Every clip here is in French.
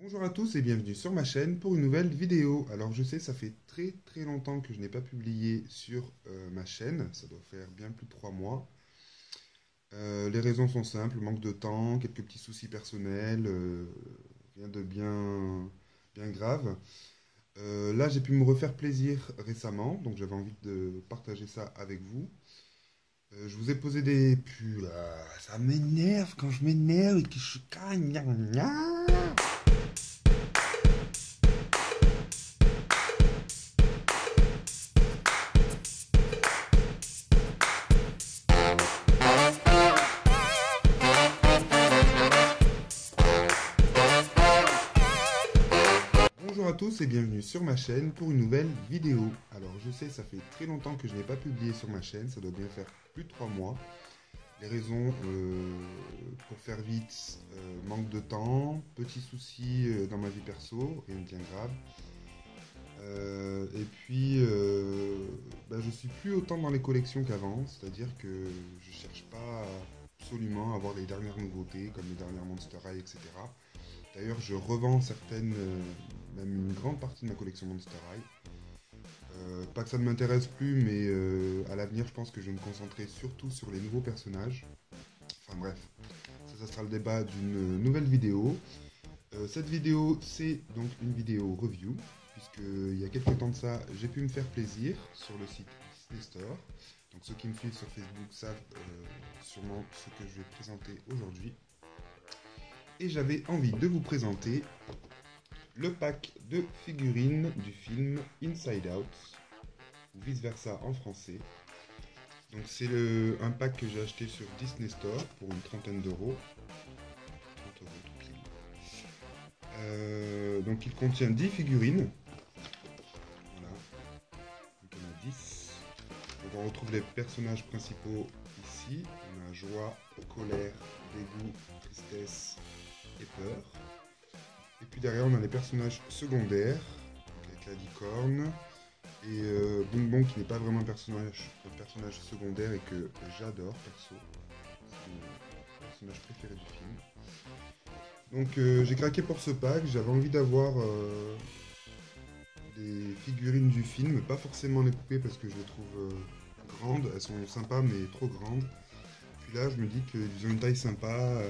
Bonjour à tous et bienvenue sur ma chaîne pour une nouvelle vidéo. Alors je sais, ça fait très longtemps que je n'ai pas publié sur ma chaîne, ça doit faire bien plus de 3 mois. Les raisons sont simples, manque de temps, quelques petits soucis personnels, rien de bien grave. Là j'ai pu me refaire plaisir récemment, donc j'avais envie de partager ça avec vous. Je vous ai posé des pulls, ça m'énerve quand je m'énerve et que je cagne. Bonjour à tous et bienvenue sur ma chaîne pour une nouvelle vidéo. Alors je sais, ça fait très longtemps que je n'ai pas publié sur ma chaîne, ça doit bien faire plus de 3 mois. Les raisons, pour faire vite, manque de temps, petits soucis dans ma vie perso, rien de bien grave. Et puis, je suis plus autant dans les collections qu'avant, c'est-à-dire que je cherche pas absolument à avoir les dernières nouveautés, comme les dernières Monster High, etc. D'ailleurs, je revends certaines, même une grande partie de ma collection Monster High. Pas que ça ne m'intéresse plus, mais à l'avenir, je pense que je vais me concentrer surtout sur les nouveaux personnages. Enfin bref, ça sera le débat d'une nouvelle vidéo. Cette vidéo, c'est donc une vidéo review, puisque il y a quelques temps de ça, j'ai pu me faire plaisir sur le site Disney Store. Donc ceux qui me suivent sur Facebook savent sûrement ce que je vais présenter aujourd'hui. Et j'avais envie de vous présenter le pack de figurines du film Inside Out, ou vice versa en français. Donc c'est un pack que j'ai acheté sur Disney Store pour une trentaine d'euros. 30 euros tout pile. Donc il contient 10 figurines. Voilà. Donc on a 10. Donc on retrouve les personnages principaux ici. On a joie, colère, dégoût, tristesse et peur. Et puis derrière on a les personnages secondaires, avec la licorne et Bonbon qui n'est pas vraiment un personnage secondaire et que j'adore perso. C'est mon personnage préféré du film. Donc j'ai craqué pour ce pack, j'avais envie d'avoir des figurines du film, pas forcément les poupées parce que je les trouve grandes, elles sont sympas mais trop grandes. Puis là je me dis qu'ils ont une taille sympa,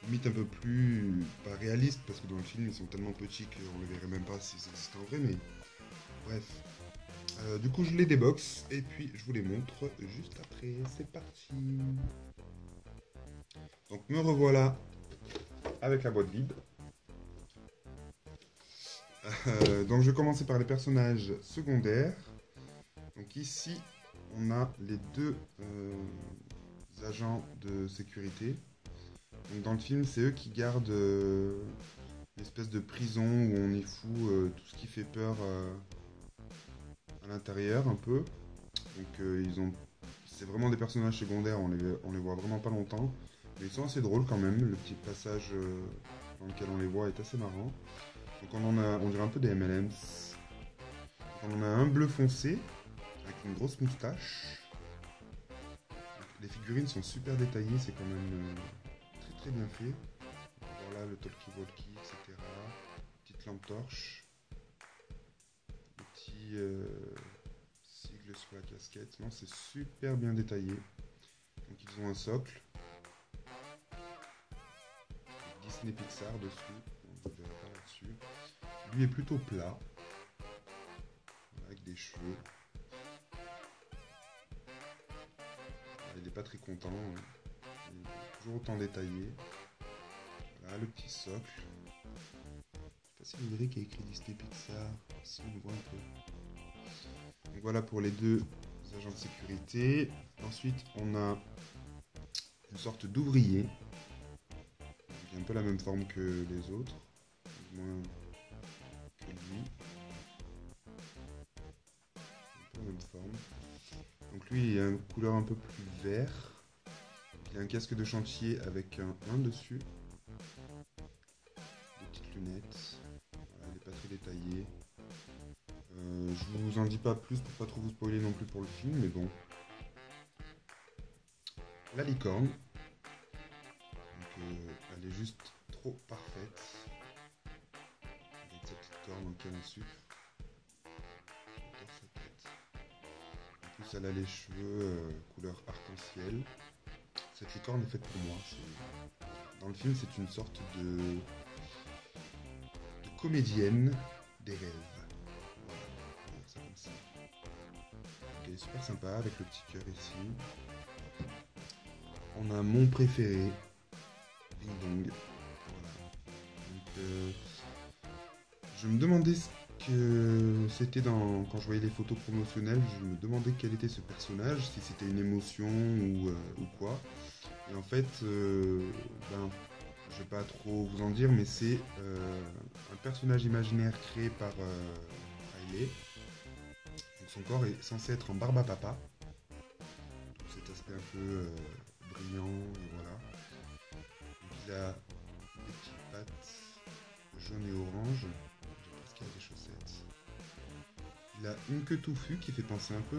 limite un peu plus, pas réaliste, parce que dans le film ils sont tellement petits qu'on les verrait même pas si c'était en vrai, mais bref. Du coup je les déboxe et puis je vous les montre juste après, c'est parti. Donc me revoilà avec la boîte vide. Donc je vais commencer par les personnages secondaires. Donc ici on a les deux agents de sécurité. Donc dans le film, c'est eux qui gardent une espèce de prison où on y fout tout ce qui fait peur à l'intérieur un peu. Donc c'est vraiment des personnages secondaires, on les voit vraiment pas longtemps. Mais ils sont assez drôles quand même, le petit passage dans lequel on les voit est assez marrant. Donc on dirait un peu des M&M's. On en a un bleu foncé, avec une grosse moustache. Les figurines sont super détaillées, c'est quand même très bien fait. Voilà le talkie-walkie, etc. Petite lampe torche. Petit sigle sur la casquette. Non, c'est super bien détaillé. Donc ils ont un socle. Disney Pixar dessus. On ne verra pas là-dessus. Lui est plutôt plat. Avec des cheveux. Il n'est pas très content. Hein. Il est toujours autant détaillé. Voilà le petit socle. Je sais pas si vous verrez qu'il y a écrit Disney Pixar. Si on le voit un peu. Donc voilà pour les deux agents de sécurité. Ensuite on a une sorte d'ouvrier. Qui a un peu la même forme que les autres. Moins que lui. Un peu la même forme. Donc lui il a une couleur un peu plus vert. Il a un casque de chantier avec un 1 dessus. Des petites lunettes. Voilà, il n'est pas très détaillé. Je vous en dis pas plus pour pas trop vous spoiler non plus pour le film, mais bon. La licorne. Donc, elle est juste trop parfaite. canne à sucre. J'adore sa tête. En plus, elle a les cheveux couleur arc-en-ciel. Cette licorne est faite pour moi. Dans le film, c'est une sorte de comédienne des rêves. Voilà, on va dire ça comme ça. Donc, elle est super sympa avec le petit cœur ici. On a mon préféré, Ding Dong. Voilà. Donc, je me demandais ce que c'était quand je voyais les photos promotionnelles, je me demandais quel était ce personnage, si c'était une émotion ou quoi. Et en fait, je vais pas trop vous en dire, mais c'est un personnage imaginaire créé par Riley. Donc son corps est censé être en barbe à papa. Donc cet aspect un peu brillant, et voilà. Donc il a des petites pattes jaunes et orange. Je pense qu'il a des chaussettes. Il a une queue touffue qui fait penser un peu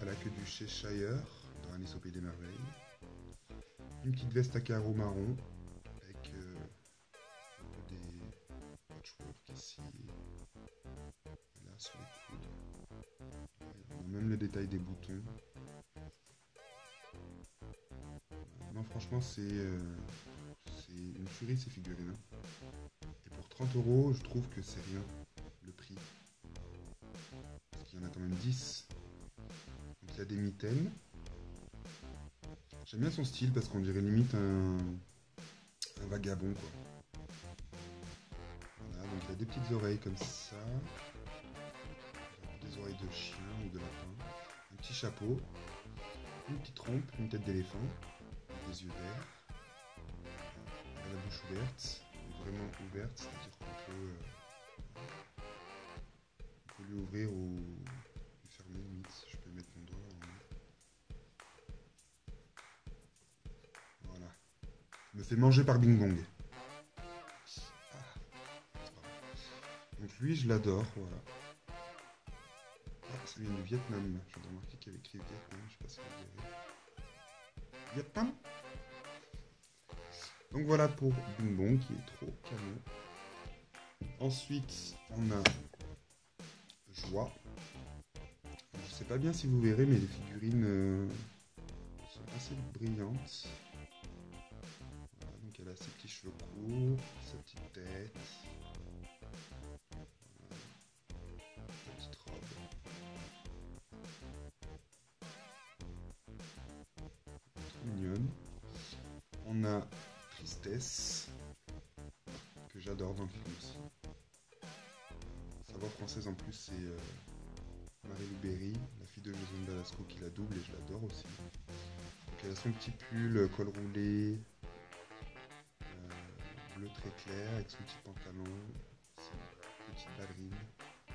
à la queue du Cheshire dans Alice au Pays des Merveilles. Une petite veste à carreaux marron avec un peu des patchwork ici et là sur les coudes. On a même le détail des boutons. Non, franchement, c'est une tuerie ces figurines. Et pour 30 €, je trouve que c'est rien le prix. Parce qu'il y en a quand même 10. Donc il y a des mitaines. J'aime bien son style parce qu'on dirait limite un vagabond quoi. Voilà, donc il a des petites oreilles comme ça. Des oreilles de chien ou de lapin. Un petit chapeau. Une petite trompe, une tête d'éléphant. Des yeux verts. Il a la bouche ouverte. Vraiment ouverte, c'est-à-dire qu'on peut lui ouvrir ou lui fermer limite. Je peux mettre mon doigt en haut. Voilà. Je me fais manger par Bing Bong. Donc lui, je l'adore, voilà. Ah, ça vient du Vietnam. Je viens de remarquer qu'il y avait écrit Vietnam, je sais pas si vous verrez. Vietnam. Donc voilà pour Bing Bong qui est trop canon. Ensuite, on a Joie. Je sais pas bien si vous verrez, mais les figurines sont assez brillantes. Voilà, donc elle a ses petits cheveux courts, sa petite tête. Mignonne. On a Tristesse, que j'adore dans le film aussi. Sa voix française en plus c'est Marie-Lou Berry, la fille de José Balasco qui la double et je l'adore aussi. Donc elle a son petit pull, col roulé, bleu très clair avec son petit pantalon, ses petites ballerines. Ça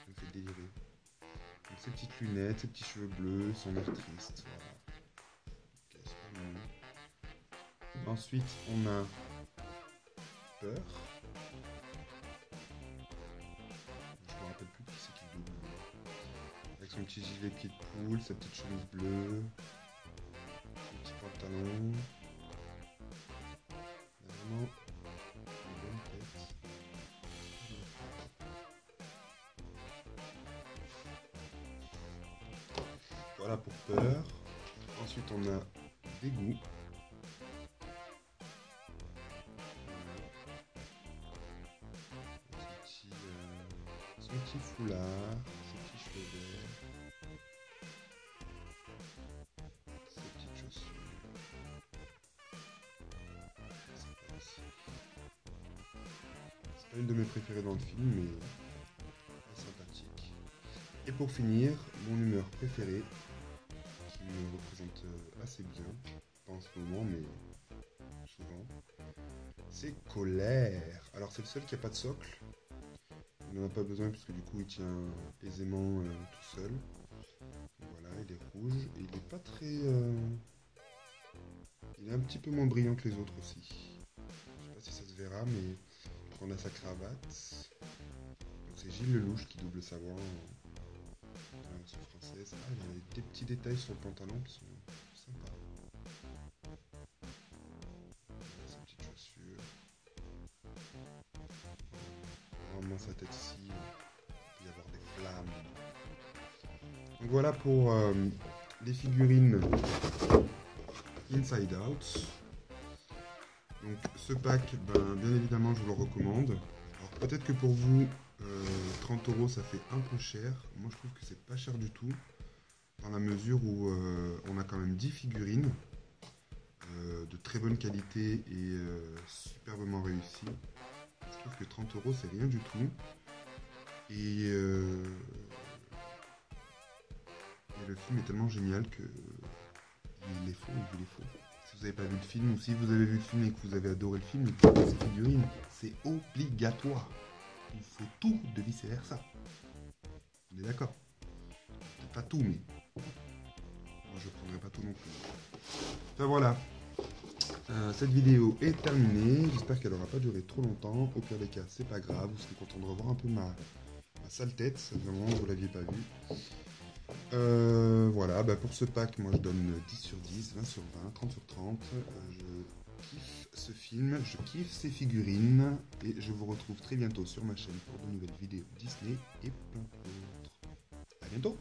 me fait délirer. Donc ses petites lunettes, ses petits cheveux bleus, son air triste, voilà. Ensuite, on a Peur. Je me rappelle plus qui c'est qui double. Avec son petit gilet pied de poule, sa petite chemise bleue, son petit pantalon. Vraiment une bonne tête. Voilà pour Peur. Ensuite, on a Dégoût. Son petit foulard, ses petits cheveux verts, ses petites chaussures. C'est pas une de mes préférées dans le film, mais elle est sympathique. Et pour finir, mon humeur préférée, qui me représente assez bien, pas en ce moment, mais souvent, c'est Colère. Alors c'est le seul qui n'a pas de socle. Il n'en a pas besoin puisque du coup il tient aisément tout seul. Voilà, il est rouge et il est pas très... Il est un petit peu moins brillant que les autres aussi. Je sais pas si ça se verra, mais on a sa cravate. Donc c'est Gilles Lelouch qui double sa voix en version française. Ah, il y a des petits détails sur le pantalon qui sont sympas. Voilà, ses petites chaussures. vraiment sa tête ici. Il peut y avoir des flammes. Donc voilà pour les figurines Inside Out. Donc ce pack, bien évidemment, je vous le recommande. Alors peut-être que pour vous, 30 € ça fait un peu cher. Moi je trouve que c'est pas cher du tout, dans la mesure où on a quand même 10 figurines de très bonne qualité et superbement réussies. Je trouve que 30 € c'est rien du tout. Et le film est tellement génial que il est faux, il vous les faut. Si vous n'avez pas vu le film, ou si vous avez vu le film et que vous avez adoré le film, ces figurines, c'est obligatoire. Il faut tout de vice versa. On est d'accord? Peut-être pas tout, mais moi je prendrai pas tout non plus. Enfin voilà. Cette vidéo est terminée. J'espère qu'elle n'aura pas duré trop longtemps. Au pire des cas, c'est pas grave. Vous serez content de revoir un peu ma sale tête. Vraiment, vous l'aviez pas vu. Voilà, pour ce pack, moi je donne 10 sur 10, 20 sur 20, 30 sur 30. Je kiffe ce film, je kiffe ces figurines. Et je vous retrouve très bientôt sur ma chaîne pour de nouvelles vidéos Disney et plein d'autres. A bientôt!